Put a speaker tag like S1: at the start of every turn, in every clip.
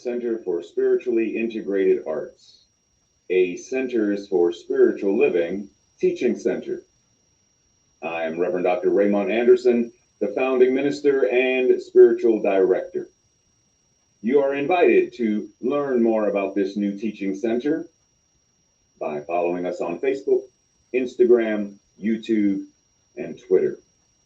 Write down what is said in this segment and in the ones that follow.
S1: Center for Spiritually Integrated Arts, a Centers for Spiritual Living teaching center. I am Reverend Dr. Raymond Anderson, the founding minister and spiritual director. You are invited to learn more about this new teaching center by following us on Facebook, Instagram, YouTube, and Twitter.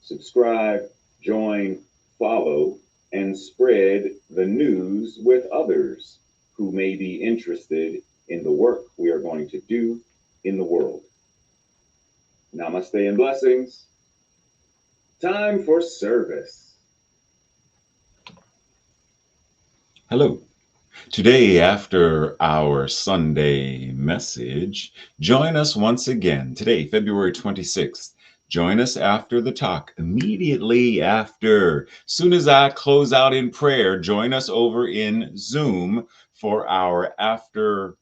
S1: Subscribe, join, follow, and spread the news with others who may be interested in the work we are going to do in the world. Namaste and blessings. Time for service.
S2: Hello. Today, after our Sunday message, join us once again. Today, February 26th. Join us after the talk, immediately after. Soon as I close out in prayer, join us over in Zoom for our after,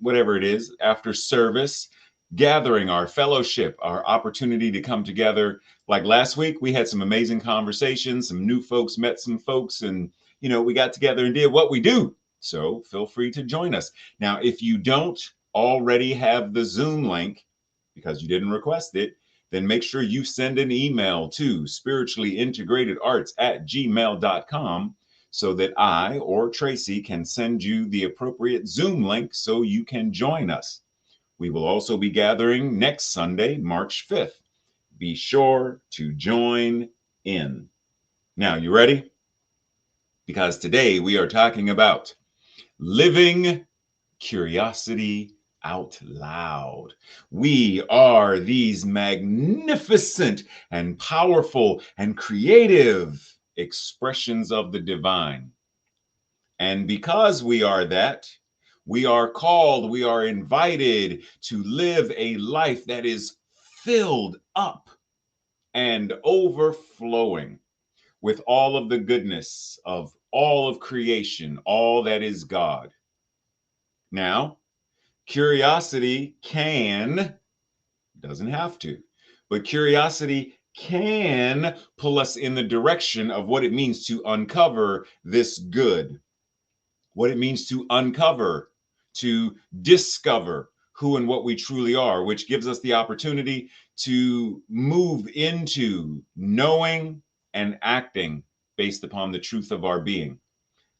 S2: whatever it is, after service gathering, our fellowship, our opportunity to come together. Like last week, we had some amazing conversations, some new folks met some folks, and we got together and did what we do. So feel free to join us. Now, if you don't already have the Zoom link because you didn't request it, then make sure you send an email to spirituallyintegratederts@gmail.com so that I or Tracy can send you the appropriate Zoom link so you can join us. We will also be gathering next Sunday, March 5th. Be sure to join in. Now, you ready? Because today we are talking about living curiosity out loud. We are these magnificent and powerful and creative expressions of the divine. And because we are that, we are called, we are invited to live a life that is filled up and overflowing with all of the goodness of all of creation, all that is God. Now, curiosity doesn't have to, but curiosity can pull us in the direction of what it means to uncover this good, what it means to uncover, to discover who and what we truly are, which gives us the opportunity to move into knowing and acting based upon the truth of our being,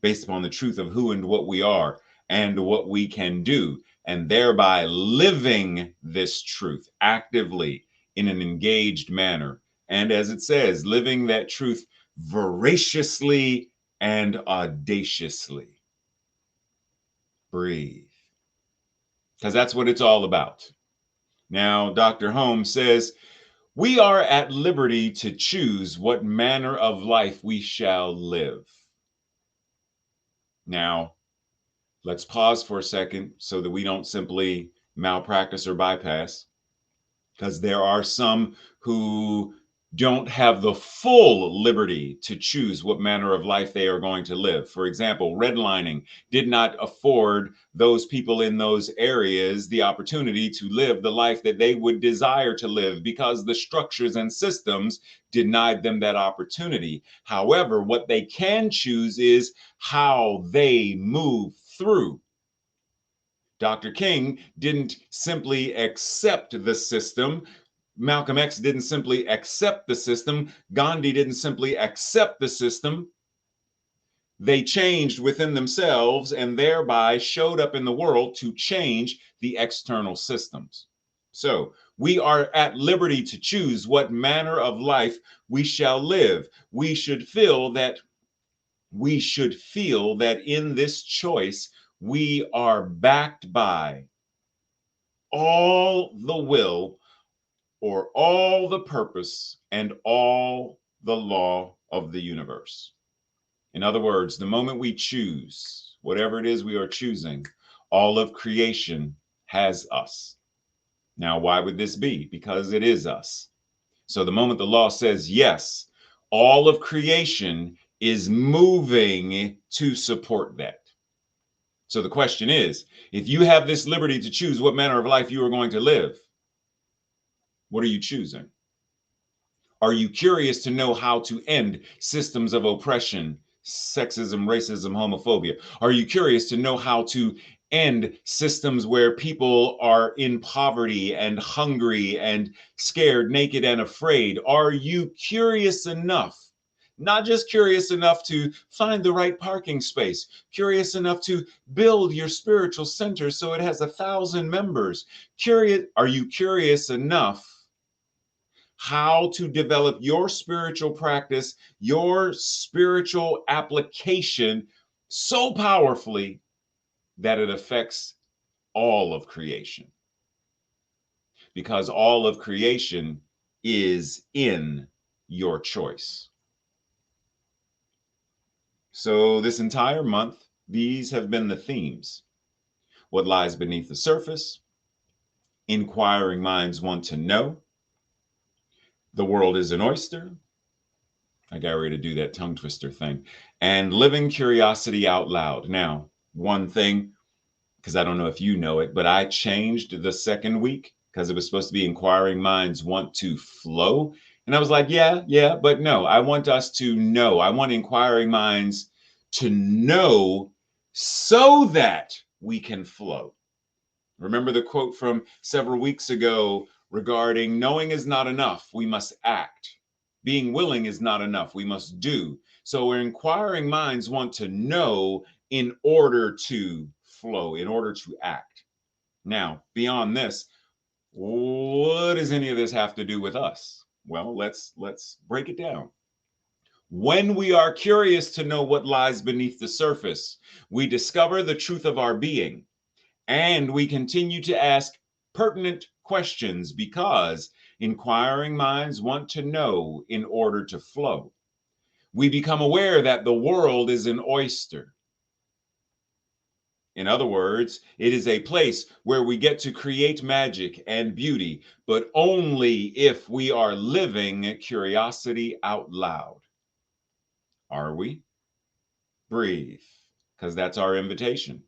S2: based upon the truth of who and what we are and what we can do, and thereby living this truth actively in an engaged manner. And as it says, living that truth voraciously and audaciously. Breathe, because that's what it's all about. Now, Dr. Holmes says, we are at liberty to choose what manner of life we shall live. Now, let's pause for a second so that we don't simply malpractice or bypass, because there are some who don't have the full liberty to choose what manner of life they are going to live. For example, redlining did not afford those people in those areas the opportunity to live the life that they would desire to live because the structures and systems denied them that opportunity. However, what they can choose is how they move through. Dr. King didn't simply accept the system. Malcolm X didn't simply accept the system. Gandhi didn't simply accept the system. They changed within themselves and thereby showed up in the world to change the external systems. So we are at liberty to choose what manner of life we shall live. We should feel that in this choice, we are backed by all the will or all the purpose and all the law of the universe. In other words, the moment we choose, whatever it is we are choosing, all of creation has us. Now, why would this be? Because it is us. So the moment the law says yes, all of creation is moving to support that. So the question is, if you have this liberty to choose what manner of life you are going to live, what are you choosing? Are you curious to know how to end systems of oppression, sexism, racism, homophobia? Are you curious to know how to end systems where people are in poverty and hungry and scared, naked, and afraid? Are you curious enough? Not just curious enough to find the right parking space, curious enough to build your spiritual center so it has 1,000 members. Curious, are you curious enough how to develop your spiritual practice, your spiritual application so powerfully that it affects all of creation? Because all of creation is in your choice. So, this entire month, these have been the themes. What lies beneath the surface? Inquiring minds want to know. The world is an oyster. I got ready to do that tongue twister thing. And living curiosity out loud. Now, one thing, because I don't know if you know it, but I changed the second week because it was supposed to be inquiring minds want to flow. And I was like, yeah, but no, I want us to know. I want inquiring minds to know so that we can flow. Remember the quote from several weeks ago regarding knowing is not enough, we must act. Being willing is not enough, we must do. So our inquiring minds want to know in order to flow, in order to act. Now, beyond this, what does any of this have to do with us? Well, let's break it down. When we are curious to know what lies beneath the surface, we discover the truth of our being. And we continue to ask pertinent questions because inquiring minds want to know in order to flow. We become aware that the world is an oyster. In other words, it is a place where we get to create magic and beauty, but only if we are living curiosity out loud. Are we? Breathe, because that's our invitation.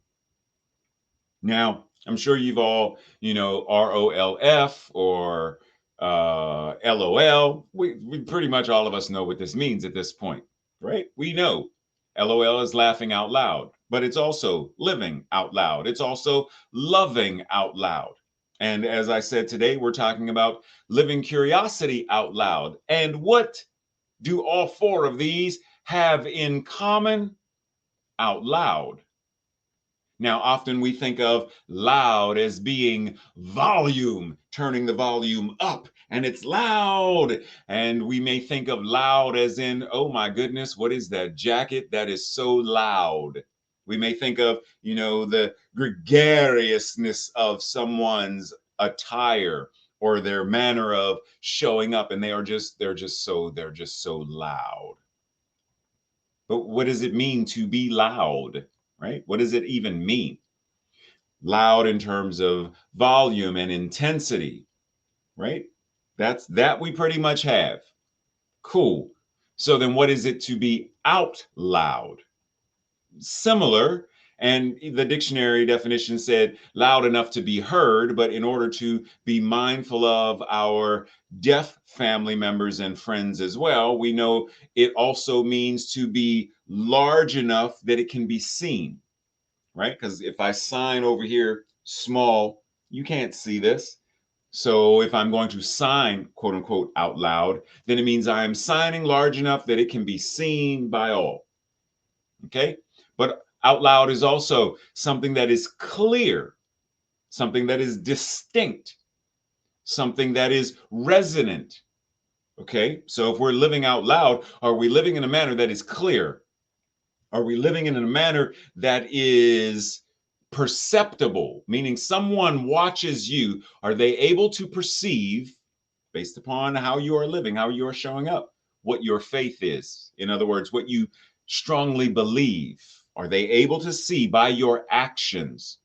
S2: Now, I'm sure you've all, ROLF or LOL. We pretty much all of us know what this means at this point, right? We know LOL is laughing out loud, but it's also living out loud. It's also loving out loud. And as I said today, we're talking about living curiosity out loud. And what do all four of these have in common? Out loud. Now, often we think of loud as being volume, turning the volume up, and it's loud. And we may think of loud as in, oh my goodness, what is that jacket that is so loud? We may think of, the gregariousness of someone's attire or their manner of showing up, and they're just so loud. But what does it mean to be loud? Right? What does it even mean? Loud in terms of volume and intensity, right? That we pretty much have. Cool. So then what is it to be out loud? Similar. And the dictionary definition said loud enough to be heard, but in order to be mindful of our deaf family members and friends as well, we know it also means to be large enough that it can be seen, right? Because if I sign over here small, you can't see this. So if I'm going to sign, quote unquote, out loud, then it means I am signing large enough that it can be seen by all. Okay? But out loud is also something that is clear, something that is distinct, something that is resonant. Okay? So if we're living out loud, are we living in a manner that is clear? Are we living in a manner that is perceptible, meaning someone watches you? Are they able to perceive, based upon how you are living, how you are showing up, what your faith is? In other words, what you strongly believe. Are they able to see by your actions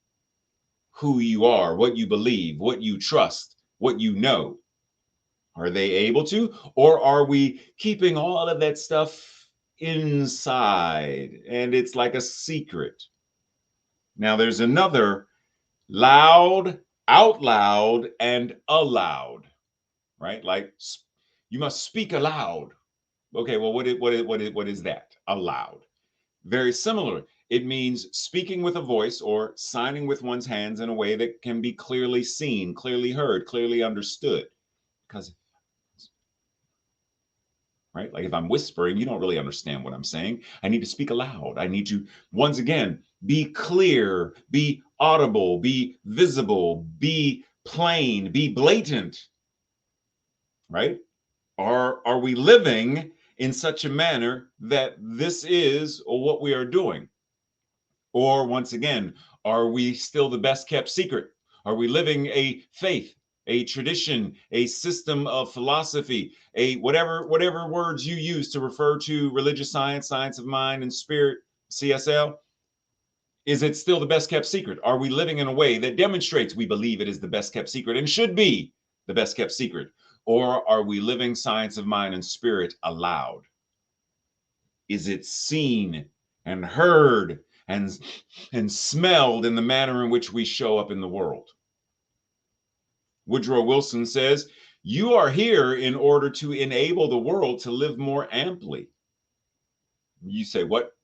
S2: who you are, what you believe, what you trust, what you know? Are they able to? Or are we keeping all of that stuff inside and it's like a secret? Now, there's another loud, out loud, and aloud, right? Like you must speak aloud. Okay, well, what is that? Aloud. Very similar. It means speaking with a voice or signing with one's hands in a way that can be clearly seen, clearly heard, clearly understood. Because, right, like if I'm whispering, you don't really understand what I'm saying. I need to speak aloud. I need to, once again, be clear, be audible, be visible, be plain, be blatant, right? Are we living in such a manner that this is what we are doing? Or once again, are we still the best kept secret? Are we living a faith, a tradition, a system of philosophy, a whatever words you use to refer to religious science, science of mind and spirit, CSL? Is it still the best kept secret? Are we living in a way that demonstrates we believe it is the best kept secret and should be the best kept secret? Or are we living science of mind and spirit aloud? Is it seen and heard and smelled in the manner in which we show up in the world? Woodrow Wilson says, "You are here in order to enable the world to live more amply." You say, "What,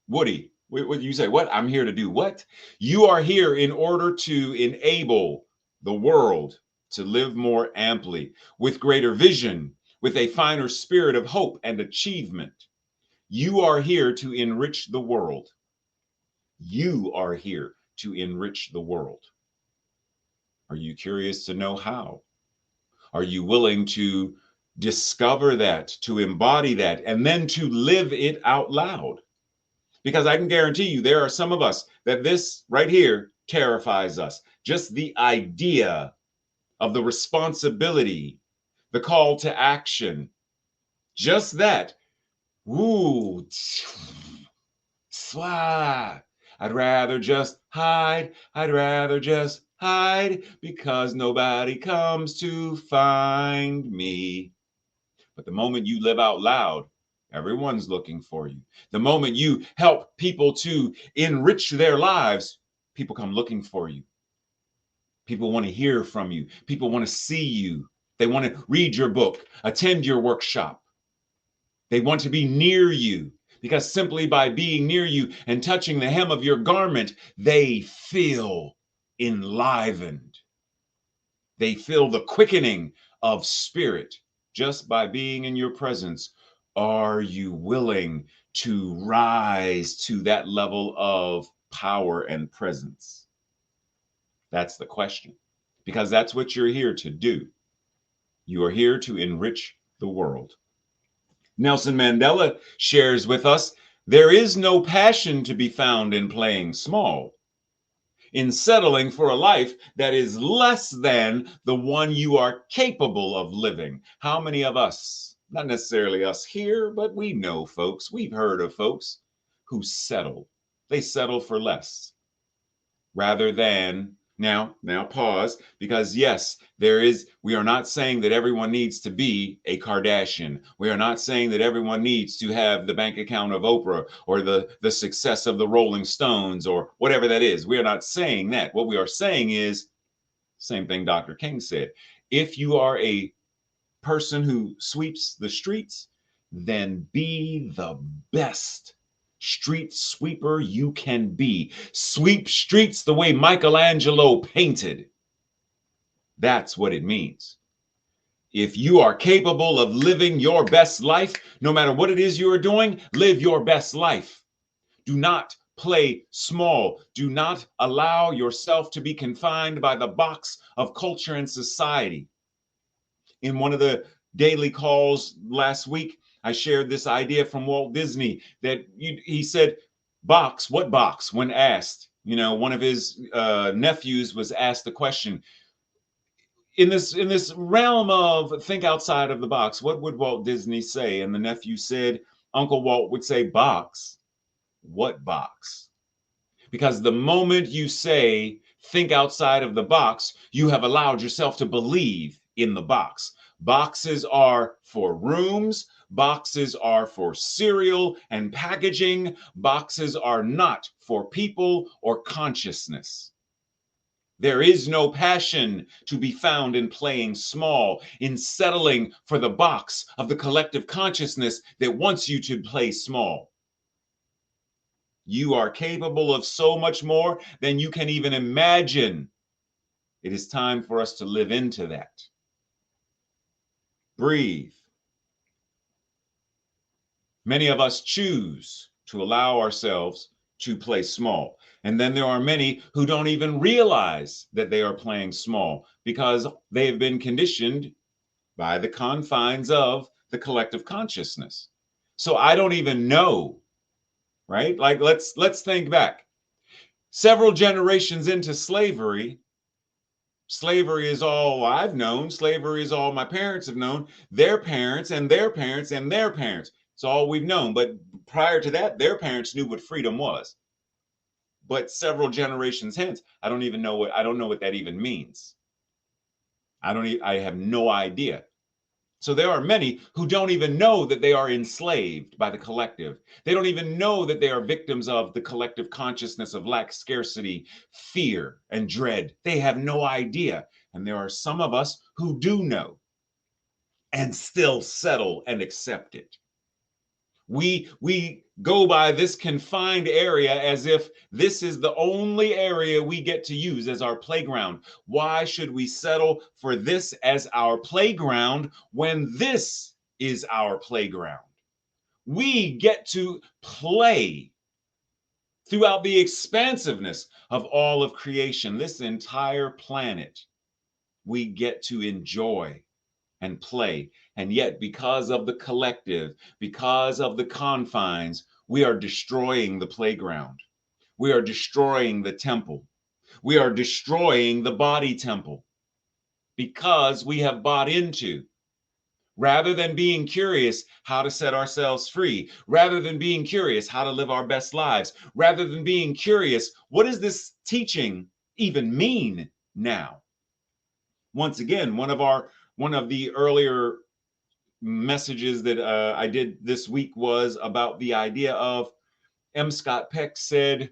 S2: Woody?" What you say? What? I'm here to do what? You are here in order to enable the world to live more amply, with greater vision, with a finer spirit of hope and achievement. You are here to enrich the world. You are here to enrich the world. Are you curious to know how? Are you willing to discover that, to embody that, and then to live it out loud? Because I can guarantee you, there are some of us that this right here terrifies us. Just the idea of the responsibility, the call to action, just that. Ooh, swah. I'd rather just hide. I'd rather just hide because nobody comes to find me. But the moment you live out loud, everyone's looking for you. The moment you help people to enrich their lives, people come looking for you. People want to hear from you. People want to see you. They want to read your book, attend your workshop. They want to be near you because simply by being near you and touching the hem of your garment, they feel enlivened. They feel the quickening of spirit just by being in your presence. Are you willing to rise to that level of power and presence? That's the question, because that's what you're here to do. You are here to enrich the world. Nelson Mandela shares with us, there is no passion to be found in playing small, in settling for a life that is less than the one you are capable of living. How many of us, not necessarily us here, but we know folks, we've heard of folks who settle. They settle for less rather than now pause, because yes, we are not saying that everyone needs to be a Kardashian. We are not saying that everyone needs to have the bank account of Oprah or the success of the Rolling Stones or whatever that is. We are not saying that. What we are saying is same thing Dr. King said. If you are a person who sweeps the streets, then be the best street sweeper you can be. Sweep streets the way Michelangelo painted. That's what it means. If you are capable of living your best life, no matter what it is you are doing, live your best life. Do not play small. Do not allow yourself to be confined by the box of culture and society. In one of the daily calls last week, I shared this idea from Walt Disney that he said, box, what box? When asked, one of his nephews was asked the question, in this realm of think outside of the box, what would Walt Disney say? And the nephew said, Uncle Walt would say, box, what box? Because the moment you say, think outside of the box, you have allowed yourself to believe in the box. Boxes are for rooms. Boxes are for cereal and packaging. Boxes are not for people or consciousness. There is no passion to be found in playing small, in settling for the box of the collective consciousness that wants you to play small. You are capable of so much more than you can even imagine. It is time for us to live into that. Breathe. Many of us choose to allow ourselves to play small. And then there are many who don't even realize that they are playing small because they have been conditioned by the confines of the collective consciousness. So I don't even know, right? Like let's think back. Several generations into slavery, slavery is all I've known. Slavery is all my parents have known, their parents and their parents and their parents. It's all we've known. But prior to that, their parents knew what freedom was. But several generations hence, I don't know what that even means. I have no idea. So there are many who don't even know that they are enslaved by the collective. They don't even know that they are victims of the collective consciousness of lack, scarcity, fear, and dread. They have no idea. And there are some of us who do know and still settle and accept it. We go by this confined area as if this is the only area we get to use as our playground. Why should we settle for this as our playground when this is our playground? We get to play throughout the expansiveness of all of creation, this entire planet. We get to enjoy and play. And yet, because of the collective, because of the confines, we are destroying the playground. We are destroying the temple. We are destroying the body temple because we have bought into, rather than being curious how to set ourselves free, rather than being curious how to live our best lives, rather than being curious, what does this teaching even mean now? Once again, one of the earlier messages that I did this week was about the idea of M. Scott Peck said,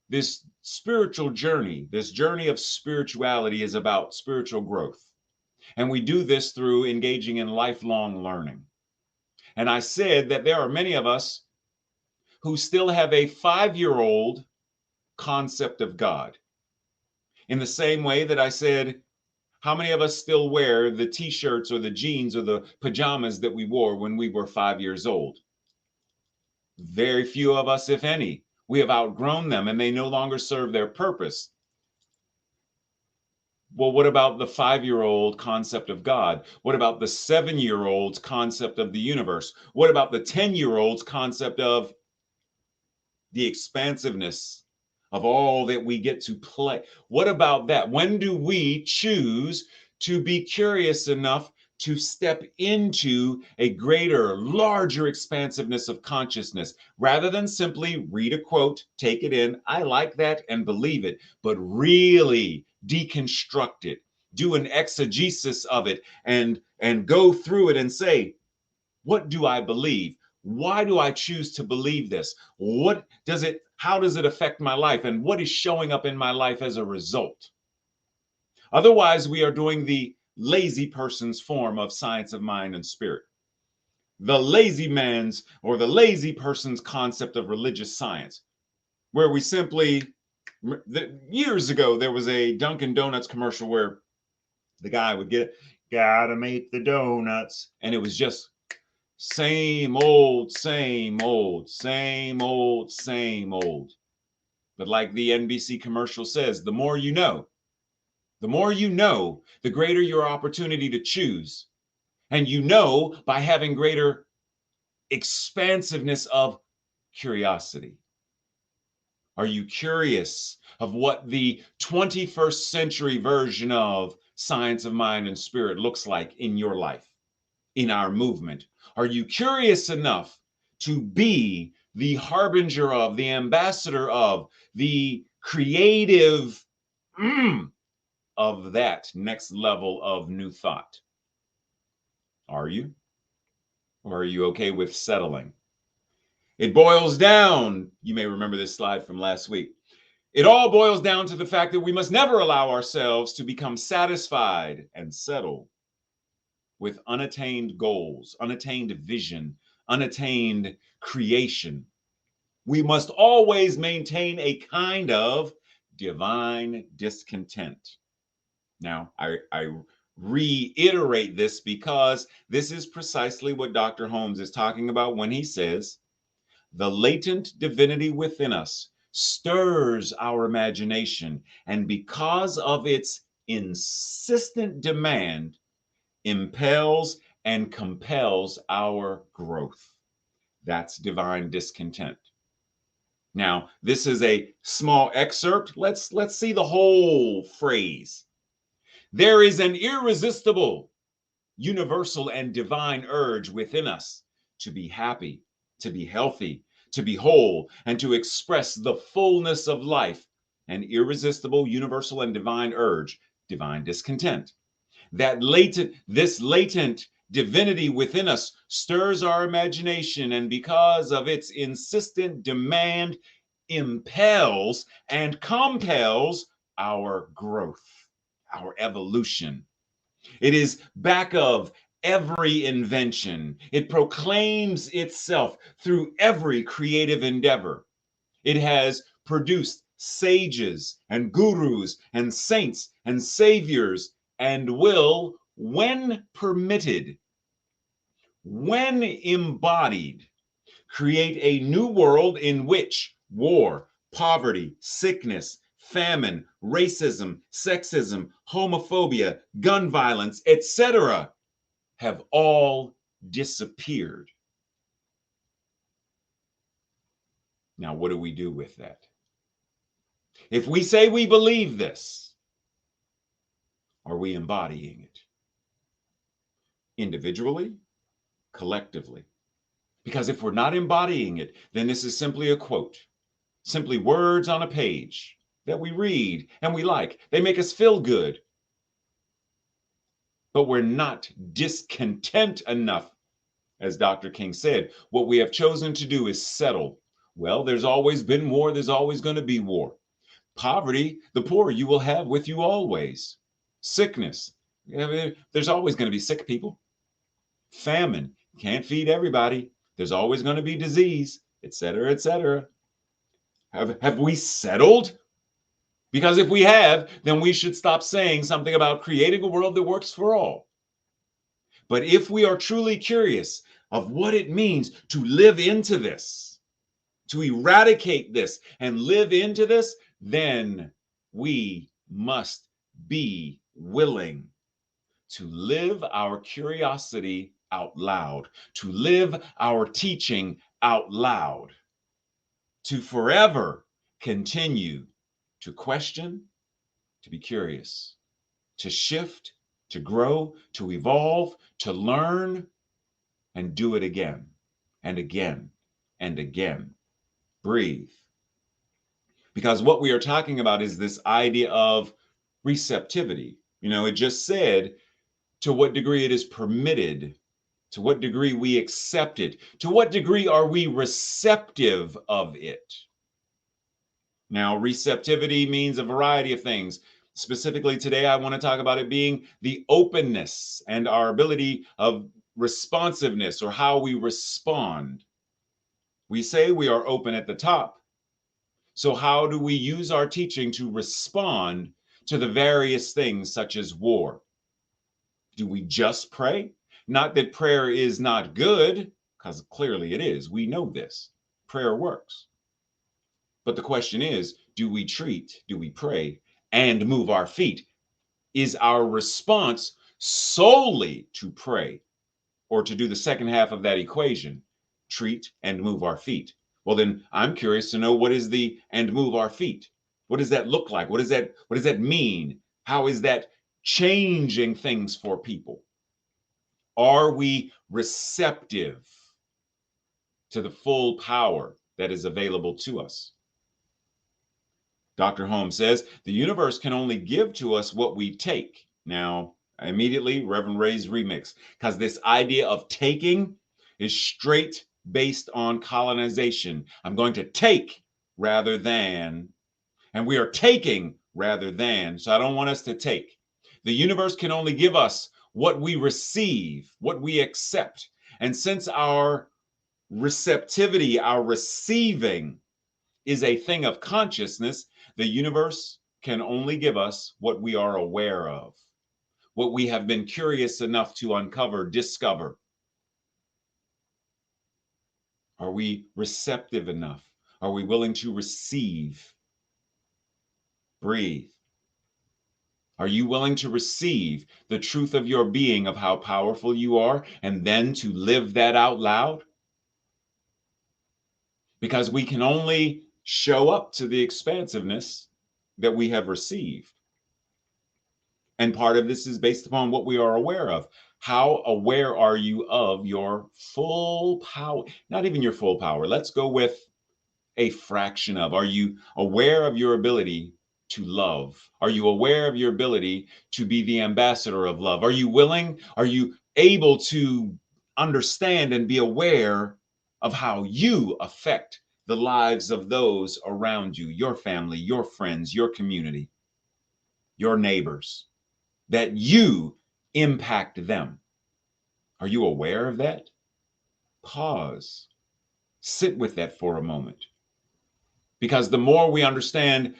S2: this spiritual journey, this journey of spirituality is about spiritual growth. And we do this through engaging in lifelong learning. And I said that there are many of us who still have a 5-year-old concept of God. In the same way that I said, how many of us still wear the t-shirts or the jeans or the pajamas that we wore when we were 5 years old? Very few of us, if any. We have outgrown them and they no longer serve their purpose. Well, what about the 5-year-old concept of God? What about the 7-year-old's concept of the universe? What about the 10-year-old's concept of the expansiveness of all that we get to play? What about that? When do we choose to be curious enough to step into a greater, larger expansiveness of consciousness rather than simply read a quote, take it in, I like that, and believe it, but really deconstruct it, do an exegesis of it, and go through it and say, what do I believe? Why do I choose to believe this? How does it affect my life? And what is showing up in my life as a result? Otherwise, we are doing the lazy person's form of science of mind and spirit. The lazy man's or the lazy person's concept of religious science, where we simply, years ago, there was a Dunkin' Donuts commercial where the guy would gotta make the donuts. And it was just same old, same old, same old, same old. But like the NBC commercial says, the more you know, the greater your opportunity to choose. And you know by having greater expansiveness of curiosity. Are you curious of what the 21st century version of science of mind and spirit looks like in your life, in our movement? Are you curious enough to be the harbinger of, the ambassador of, the creative of that next level of new thought? Are you? Or are you okay with settling? It boils down, you may remember this slide from last week. It all boils down to the fact that we must never allow ourselves to become satisfied and settle with unattained goals, unattained vision, unattained creation. we must always maintain a kind of divine discontent. Now, I reiterate this because this is precisely what Dr. Holmes is talking about when he says the latent divinity within us stirs our imagination, and because of its insistent demand, impels and compels our growth. That's divine discontent. Now, this is a small excerpt. Let's see the whole phrase. There is an irresistible, universal, and divine urge within us to be happy, to be healthy, to be whole, and to express the fullness of life. An irresistible, universal, and divine urge, divine discontent. This latent divinity within us stirs our imagination, and because of its insistent demand, impels and compels our growth, our evolution. It is back of every invention. It proclaims itself through every creative endeavor. It has produced sages and gurus and saints and saviors, and will, when permitted, when embodied, create a new world in which war, poverty, sickness, famine, racism, sexism, homophobia, gun violence, etc., have all disappeared. Now, what do we do with that? If we say we believe this, are we embodying it? Individually, collectively? Because if we're not embodying it, then this is simply a quote, simply words on a page that we read and we like. They make us feel good. But we're not discontent enough. As Dr. King said, what we have chosen to do is settle. Well, there's always been war, there's always going to be war. Poverty, the poor you will have with you always. Sickness, there's always going to be sick people. Famine, can't feed everybody. There's always going to be disease, etc., etc. Have we settled? Because if we have, then we should stop saying something about creating a world that works for all. But if we are truly curious of what it means to live into this, to eradicate this and live into this, then we must be willing to live our curiosity out loud, to live our teaching out loud, to forever continue to question, to be curious, to shift, to grow, to evolve, to learn, and do it again and again and again. Breathe. Because what we are talking about is this idea of receptivity. It just said to what degree it is permitted, to what degree we accept it, to what degree are we receptive of it. Now, receptivity means a variety of things. Specifically today, I want to talk about it being the openness and our ability of responsiveness, or how we respond. We say we are open at the top. So how do we use our teaching to respond to the various things such as war? Do we just pray? Not that prayer is not good, because clearly it is. We know this. Prayer works. But the question is, do we pray, and move our feet? Is our response solely to pray, or to do the second half of that equation, treat and move our feet? Well, then I'm curious to know, what is the and move our feet? What does that look like? What does that mean? How is that changing things for people? Are we receptive to the full power that is available to us? Dr. Holmes says the universe can only give to us what we take. Now, immediately, Reverend Ray's remix, because this idea of taking is straight based on colonization. I'm going to take rather than, and we are taking rather than. So I don't want us to take. The universe can only give us what we receive, what we accept. And since our receptivity, our receiving, is a thing of consciousness, the universe can only give us what we are aware of, what we have been curious enough to uncover, discover. Are we receptive enough? Are we willing to receive? Breathe. Are you willing to receive the truth of your being, of how powerful you are, and then to live that out loud? Because we can only show up to the expansiveness that we have received. And part of this is based upon what we are aware of. How aware are you of your full power? Not even your full power. Let's go with a fraction of. Are you aware of your ability to love? Are you aware of your ability to be the ambassador of love? Are you willing? Are you able to understand and be aware of how you affect the lives of those around you, your family, your friends, your community, your neighbors, that you impact them? Are you aware of that? Pause. Sit with that for a moment. Because the more we understand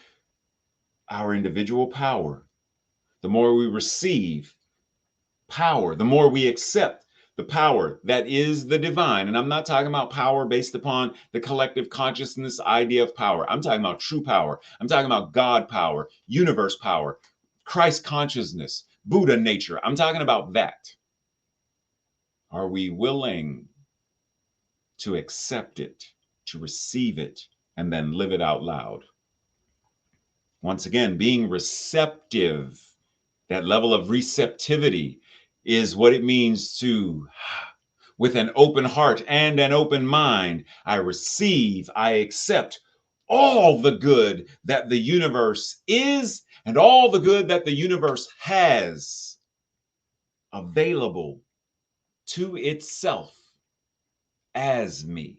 S2: our individual power, the more we receive power, the more we accept the power that is the divine. And I'm not talking about power based upon the collective consciousness idea of power. I'm talking about true power. I'm talking about God power, universe power, Christ consciousness, Buddha nature. I'm talking about that. Are we willing to accept it, to receive it, and then live it out loud? Once again, being receptive, that level of receptivity is what it means to, with an open heart and an open mind, I receive, I accept all the good that the universe is and all the good that the universe has available to itself as me.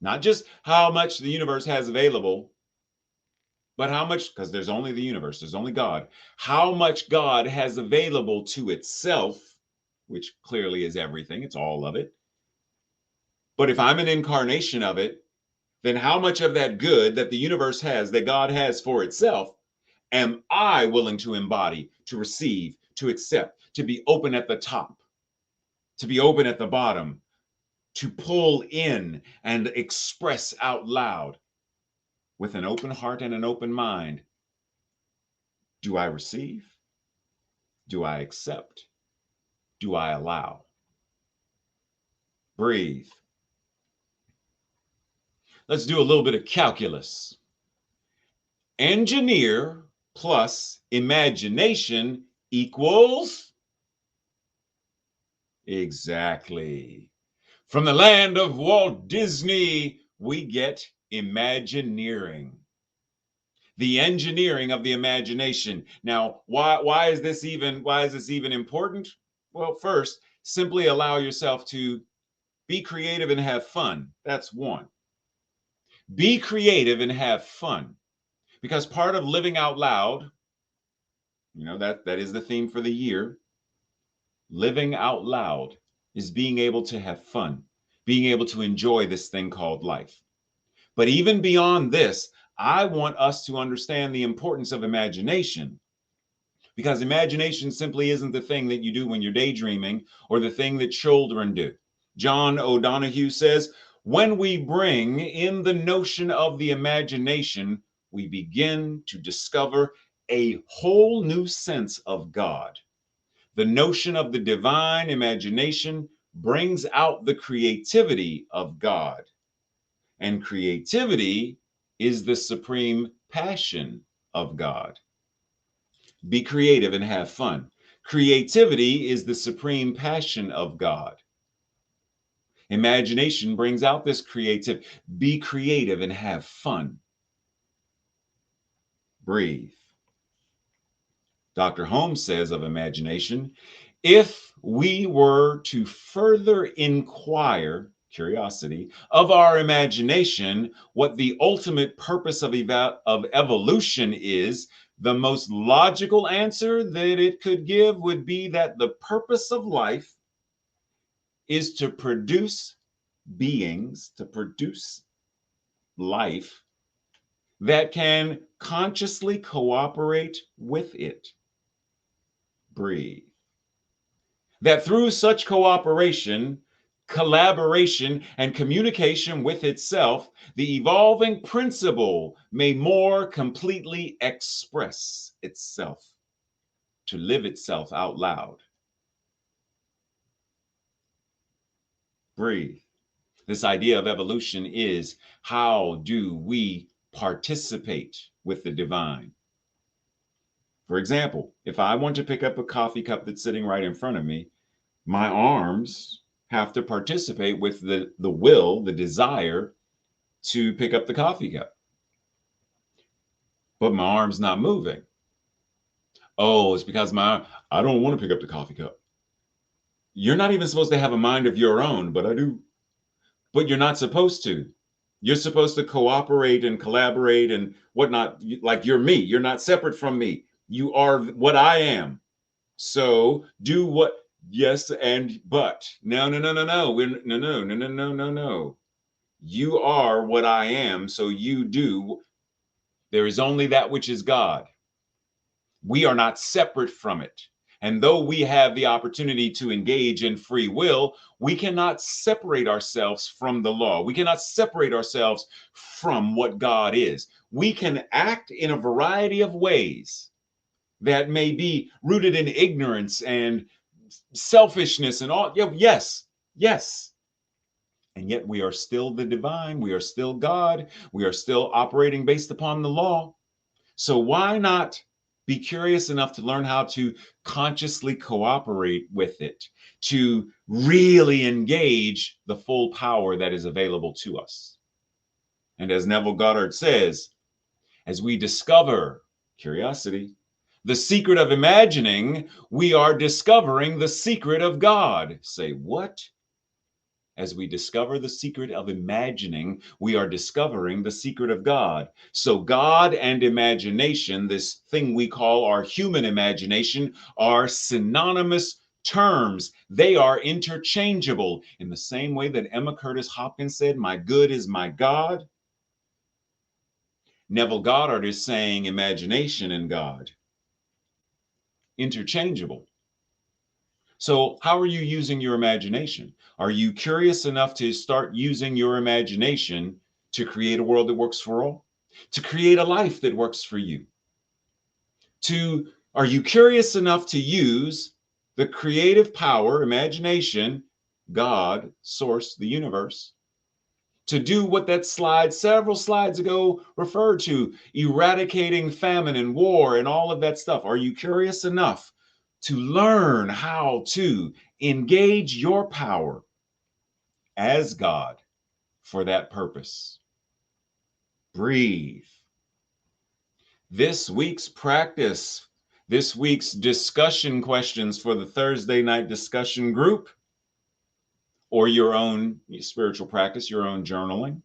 S2: Not just how much the universe has available, but how much, because there's only the universe, there's only God, how much God has available to itself, which clearly is everything, it's all of it. But if I'm an incarnation of it, then how much of that good that the universe has, that God has for itself, am I willing to embody, to receive, to accept, to be open at the top, to be open at the bottom, to pull in and express out loud with an open heart and an open mind? Do I receive? Do I accept? Do I allow? Breathe. Let's do a little bit of calculus. Engineer plus imagination equals? Exactly. From the land of Walt Disney, we get Imagineering. The engineering of the imagination. Now, why is this even important? Well, first, simply allow yourself to be creative and have fun. That's one. Be creative and have fun. Because part of living out loud, that is the theme for the year. Living out loud is being able to have fun, being able to enjoy this thing called life. But even beyond this, I want us to understand the importance of imagination, because imagination simply isn't the thing that you do when you're daydreaming or the thing that children do. John O'Donohue says, when we bring in the notion of the imagination, we begin to discover a whole new sense of God. The notion of the divine imagination brings out the creativity of God. And creativity is the supreme passion of God. Be creative and have fun. Creativity is the supreme passion of God. Imagination brings out this creative. Be creative and have fun. Breathe. Dr. Holmes says of imagination, if we were to further inquire, curiosity, of our imagination, what the ultimate purpose of evolution is, the most logical answer that it could give would be that the purpose of life is to produce beings, to produce life that can consciously cooperate with it. Breathe. That through such cooperation, collaboration, and communication with itself, the evolving principle may more completely express itself, to live itself out loud. Breathe. This idea of evolution is, how do we participate with the divine? For example, if I want to pick up a coffee cup that's sitting right in front of me, my arms have to participate with the will, the desire to pick up the coffee cup. But my arm's not moving. Oh, it's because I don't want to pick up the coffee cup. You're not even supposed to have a mind of your own, but I do. But you're not supposed to. You're supposed to cooperate and collaborate and whatnot. Like you're me. You're not separate from me. You are what I am. So do what, yes, and but. No, no, no, no, no. No, no, no, no, no, no, no. You are what I am, so you do. There is only that which is God. We are not separate from it. And though we have the opportunity to engage in free will, we cannot separate ourselves from the law. We cannot separate ourselves from what God is. We can act in a variety of ways that may be rooted in ignorance and selfishness and all. Yes, yes. And yet we are still the divine. We are still God. We are still operating based upon the law. So why not be curious enough to learn how to consciously cooperate with it, to really engage the full power that is available to us? And as Neville Goddard says, as we discover curiosity, the secret of imagining, we are discovering the secret of God. Say, what? As we discover the secret of imagining, we are discovering the secret of God. So God and imagination, this thing we call our human imagination, are synonymous terms. They are interchangeable. In the same way that Emma Curtis Hopkins said, my good is my God, Neville Goddard is saying imagination and God. Interchangeable. So how are you using your imagination? Are you curious enough to start using your imagination to create a world that works for all? To create a life that works for you? Are you curious enough to use the creative power, imagination, God, source, the universe, to do what that slide several slides ago referred to, eradicating famine and war and all of that stuff? Are you curious enough to learn how to engage your power as God for that purpose? Breathe. This week's practice, this week's discussion questions for the Thursday night discussion group, or your own spiritual practice, your own journaling.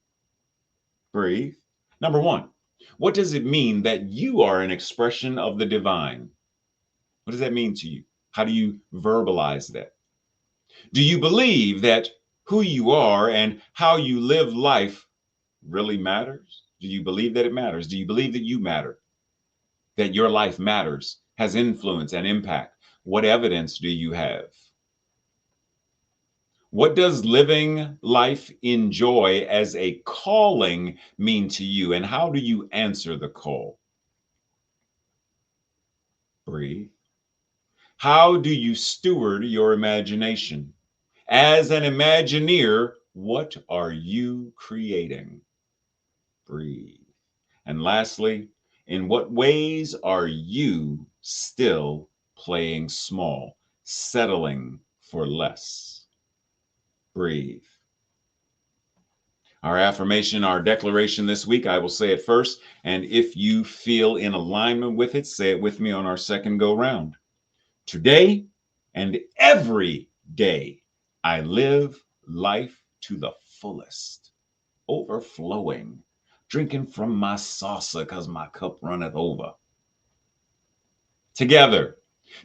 S2: Breathe. Number one, what does it mean that you are an expression of the divine? What does that mean to you? How do you verbalize that? Do you believe that who you are and how you live life really matters? Do you believe that it matters? Do you believe that you matter? That your life matters, has influence and impact? What evidence do you have? What does living life in joy as a calling mean to you? And how do you answer the call? Breathe. How do you steward your imagination? As an Imagineer, what are you creating? Breathe. And lastly, in what ways are you still playing small, settling for less? Breathe. Our affirmation, our declaration this week, I will say it first. And if you feel in alignment with it, say it with me on our second go round. Today and every day, I live life to the fullest, overflowing, drinking from my saucer because my cup runneth over. Together,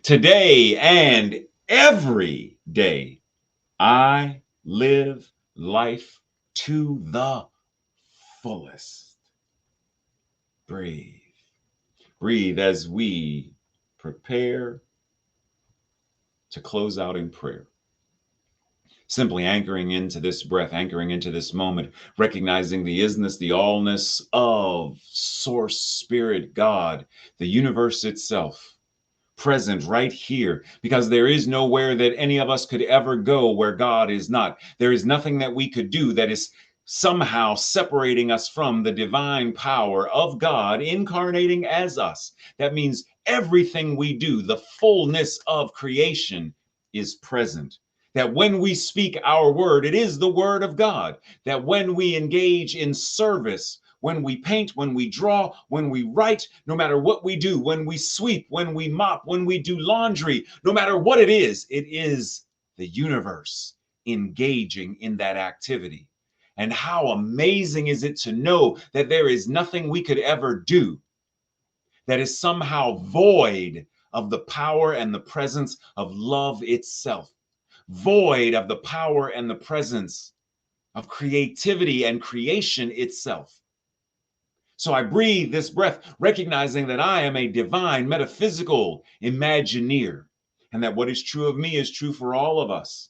S2: today and every day, I live life to the fullest. Breathe. Breathe as we prepare to close out in prayer. Simply anchoring into this breath, anchoring into this moment, recognizing the isness, the allness of Source, Spirit, God, the universe itself, present right here, because there is nowhere that any of us could ever go where God is not. There is nothing that we could do that is somehow separating us from the divine power of God incarnating as us. That means everything we do, the fullness of creation is present. That when we speak our word, it is the word of God. That when we engage in service, when we paint, when we draw, when we write, no matter what we do, when we sweep, when we mop, when we do laundry, no matter what it is the universe engaging in that activity. And how amazing is it to know that there is nothing we could ever do that is somehow void of the power and the presence of love itself, void of the power and the presence of creativity and creation itself. So I breathe this breath, recognizing that I am a divine, metaphysical Imagineer, and that what is true of me is true for all of us,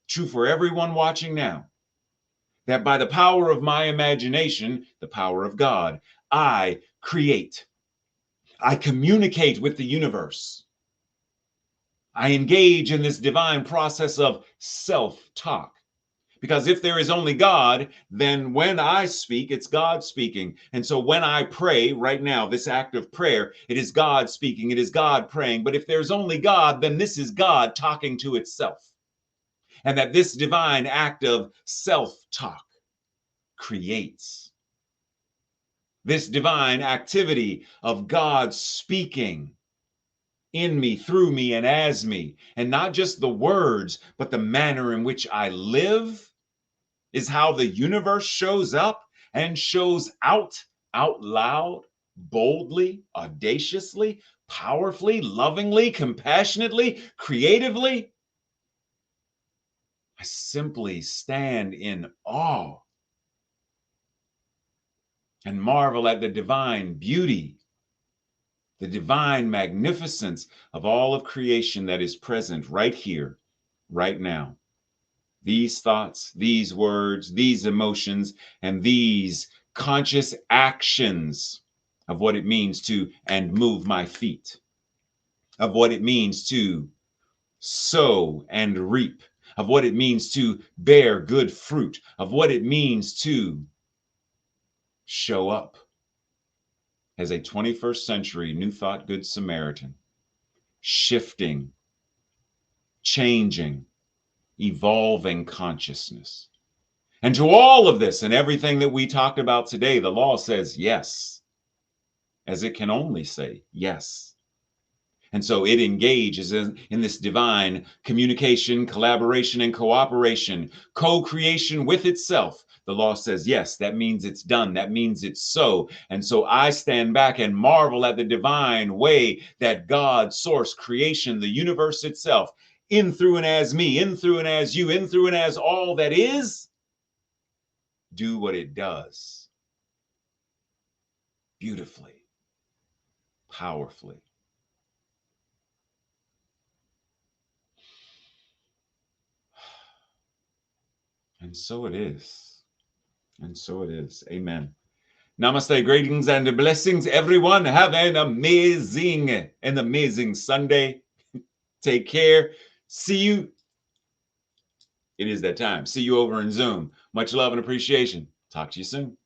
S2: true for everyone watching now. That by the power of my imagination, the power of God, I create. I communicate with the universe. I engage in this divine process of self-talk. Because if there is only God, then when I speak, it's God speaking. And so when I pray right now, this act of prayer, it is God speaking, it is God praying. But if there's only God, then this is God talking to itself. And that this divine act of self-talk creates. This divine activity of God speaking in me, through me, and as me. And not just the words, but the manner in which I live is how the universe shows up and shows out loud, boldly, audaciously, powerfully, lovingly, compassionately, creatively. I simply stand in awe and marvel at the divine beauty, the divine magnificence of all of creation that is present right here, right now. These thoughts, these words, these emotions, and these conscious actions of what it means to and move my feet, of what it means to sow and reap, of what it means to bear good fruit, of what it means to show up as a 21st century New Thought Good Samaritan, shifting, changing, evolving consciousness. And to all of this and everything that we talked about today, the law says yes, as it can only say yes. And so it engages in this divine communication, collaboration, and cooperation, co-creation with itself. The law says yes, that means it's done. That means it's so. And so I stand back and marvel at the divine way that God, source, creation, the universe itself, in, through, and as me, in, through, and as you, in, through, and as all that is, do what it does beautifully, powerfully. And so it is. And so it is. Amen. Namaste, greetings and blessings, everyone. Have an amazing Sunday. Take care. See you. It is that time. See you over in Zoom. Much love and appreciation. Talk to you soon.